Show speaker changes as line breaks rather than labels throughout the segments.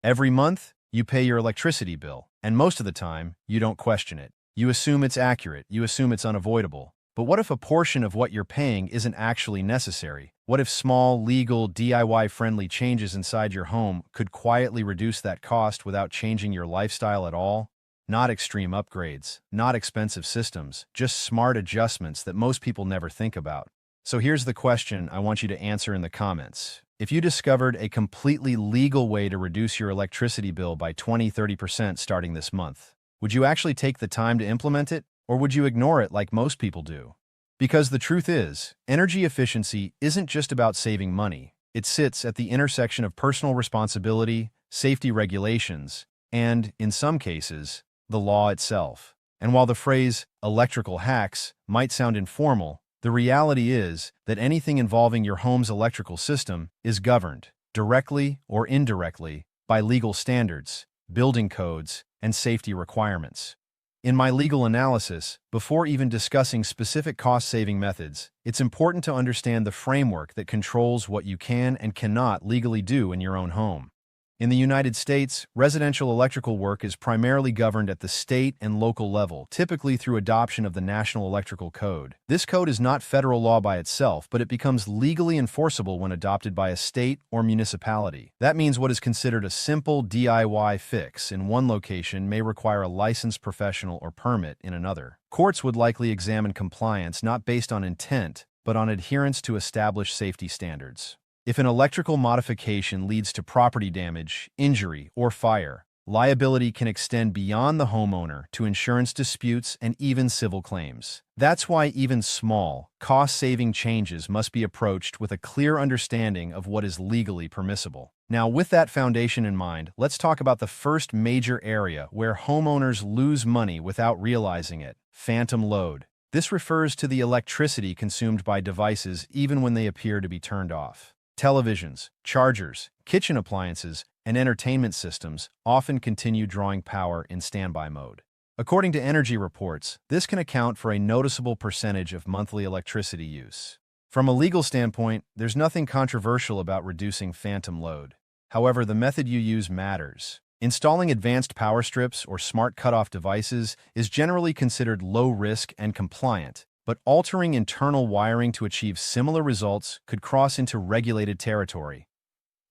Every month, you pay your electricity bill, and most of the time, you don't question it. You assume it's accurate, you assume it's unavoidable. But what if a portion of what you're paying isn't actually necessary? What if small, legal, DIY-friendly changes inside your home could quietly reduce that cost without changing your lifestyle at all? Not extreme upgrades, not expensive systems, just smart adjustments that most people never think about. So here's the question I want you to answer in the comments. If you discovered a completely legal way to reduce your electricity bill by 20–30% starting this month, would you actually take the time to implement it, or would you ignore it like most people do? Because the truth is, energy efficiency isn't just about saving money. It sits at the intersection of personal responsibility, safety regulations, and, in some cases, the law itself. And while the phrase electrical hacks might sound informal, the reality is that anything involving your home's electrical system is governed, directly or indirectly, by legal standards, building codes, and safety requirements. In my legal analysis, before even discussing specific cost-saving methods, it's important to understand the framework that controls what you can and cannot legally do in your own home. In the United States, residential electrical work is primarily governed at the state and local level, typically through adoption of the National Electrical Code. This code is not federal law by itself, but it becomes legally enforceable when adopted by a state or municipality. That means what is considered a simple DIY fix in one location may require a licensed professional or permit in another. Courts would likely examine compliance not based on intent, but on adherence to established safety standards. If an electrical modification leads to property damage, injury, or fire, liability can extend beyond the homeowner to insurance disputes and even civil claims. That's why even small, cost-saving changes must be approached with a clear understanding of what is legally permissible. Now, with that foundation in mind, let's talk about the first major area where homeowners lose money without realizing it: phantom load. This refers to the electricity consumed by devices even when they appear to be turned off. Televisions, chargers, kitchen appliances, and entertainment systems often continue drawing power in standby mode. According to energy reports, this can account for a noticeable percentage of monthly electricity use. From a legal standpoint, there's nothing controversial about reducing phantom load. However, the method you use matters. Installing advanced power strips or smart cutoff devices is generally considered low risk and compliant, but altering internal wiring to achieve similar results could cross into regulated territory.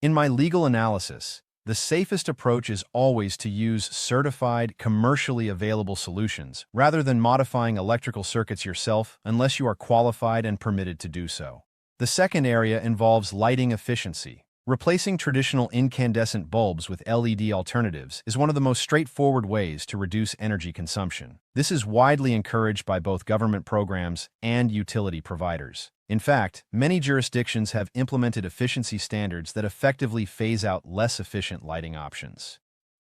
In my legal analysis, the safest approach is always to use certified, commercially available solutions, rather than modifying electrical circuits yourself unless you are qualified and permitted to do so. The second area involves lighting efficiency. Replacing traditional incandescent bulbs with LED alternatives is one of the most straightforward ways to reduce energy consumption. This is widely encouraged by both government programs and utility providers. In fact, many jurisdictions have implemented efficiency standards that effectively phase out less efficient lighting options.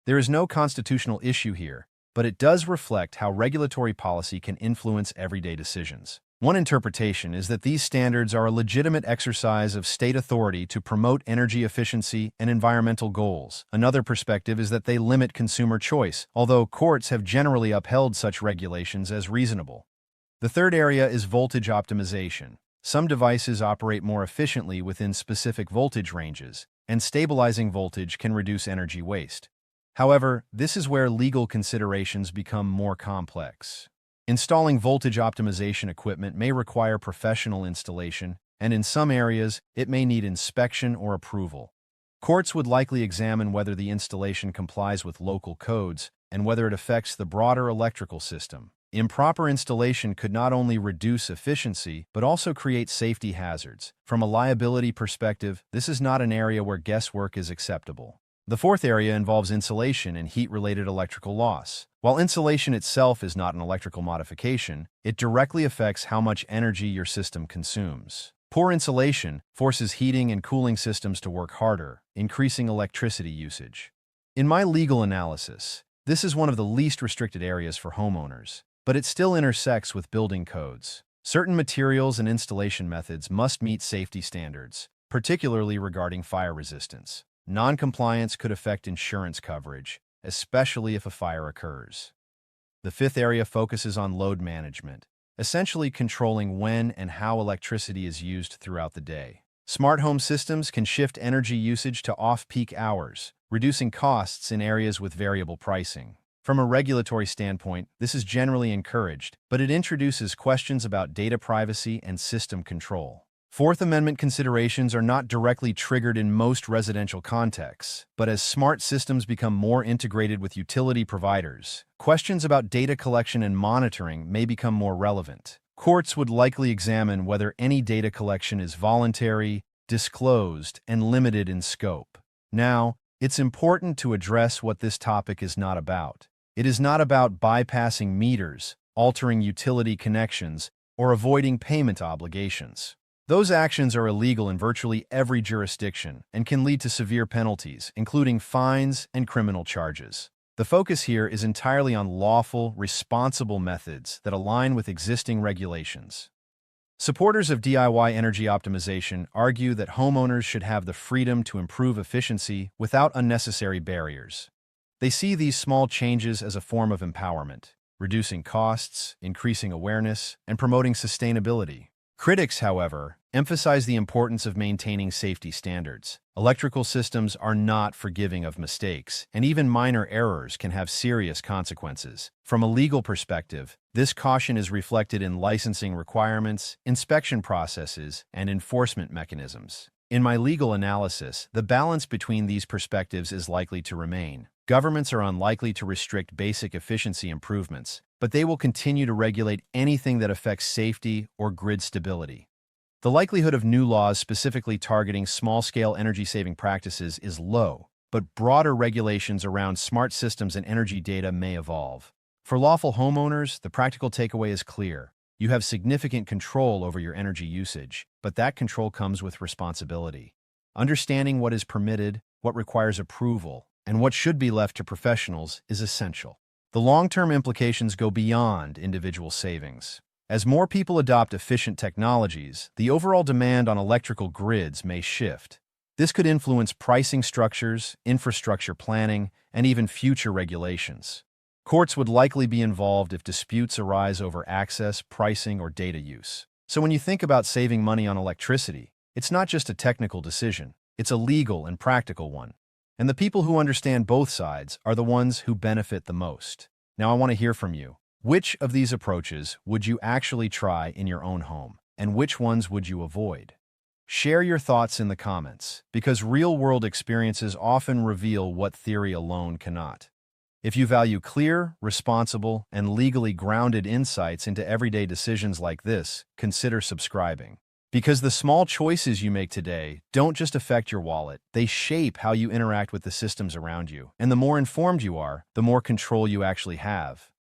There is no constitutional issue here, but it does reflect how regulatory policy can influence everyday decisions. One interpretation is that these standards are a legitimate exercise of state authority to promote energy efficiency and environmental goals. Another perspective is that they limit consumer choice, although courts have generally upheld such regulations as reasonable. The third area is voltage optimization. Some devices operate more efficiently within specific voltage ranges, and stabilizing voltage can reduce energy waste. However, this is where legal considerations become more complex. Installing voltage optimization equipment may require professional installation, and in some areas, it may need inspection or approval. Courts would likely examine whether the installation complies with local codes and whether it affects the broader electrical system. Improper installation could not only reduce efficiency, but also create safety hazards. From a liability perspective, this is not an area where guesswork is acceptable. The fourth area involves insulation and heat-related electrical loss. While insulation itself is not an electrical modification, it directly affects how much energy your system consumes. Poor insulation forces heating and cooling systems to work harder, increasing electricity usage. In my legal analysis, this is one of the least restricted areas for homeowners, but it still intersects with building codes. Certain materials and installation methods must meet safety standards, particularly regarding fire resistance. Non-compliance could affect insurance coverage, especially if a fire occurs. The fifth area focuses on load management, essentially controlling when and how electricity is used throughout the day. Smart home systems can shift energy usage to off-peak hours, reducing costs in areas with variable pricing. From a regulatory standpoint, this is generally encouraged, but it introduces questions about data privacy and system control. Fourth Amendment considerations are not directly triggered in most residential contexts, but as smart systems become more integrated with utility providers, questions about data collection and monitoring may become more relevant. Courts would likely examine whether any data collection is voluntary, disclosed, and limited in scope. Now, it's important to address what this topic is not about. It is not about bypassing meters, altering utility connections, or avoiding payment obligations. Those actions are illegal in virtually every jurisdiction and can lead to severe penalties, including fines and criminal charges. The focus here is entirely on lawful, responsible methods that align with existing regulations. Supporters of DIY energy optimization argue that homeowners should have the freedom to improve efficiency without unnecessary barriers. They see these small changes as a form of empowerment, reducing costs, increasing awareness, and promoting sustainability. Critics, however, emphasize the importance of maintaining safety standards. Electrical systems are not forgiving of mistakes, and even minor errors can have serious consequences. From a legal perspective, this caution is reflected in licensing requirements, inspection processes, and enforcement mechanisms. In my legal analysis, the balance between these perspectives is likely to remain. Governments are unlikely to restrict basic efficiency improvements, but they will continue to regulate anything that affects safety or grid stability. The likelihood of new laws specifically targeting small-scale energy-saving practices is low, but broader regulations around smart systems and energy data may evolve. For lawful homeowners, the practical takeaway is clear. You have significant control over your energy usage, but that control comes with responsibility. Understanding what is permitted, what requires approval, and what should be left to professionals is essential. The long-term implications go beyond individual savings. As more people adopt efficient technologies, the overall demand on electrical grids may shift. This could influence pricing structures, infrastructure planning, and even future regulations. Courts would likely be involved if disputes arise over access, pricing, or data use. So when you think about saving money on electricity, it's not just a technical decision, it's a legal and practical one. And the people who understand both sides are the ones who benefit the most. Now I want to hear from you. Which of these approaches would you actually try in your own home, and which ones would you avoid? Share your thoughts in the comments, because real-world experiences often reveal what theory alone cannot. If you value clear, responsible, and legally grounded insights into everyday decisions like this, consider subscribing. Because the small choices you make today don't just affect your wallet, they shape how you interact with the systems around you. And the more informed you are, the more control you actually have.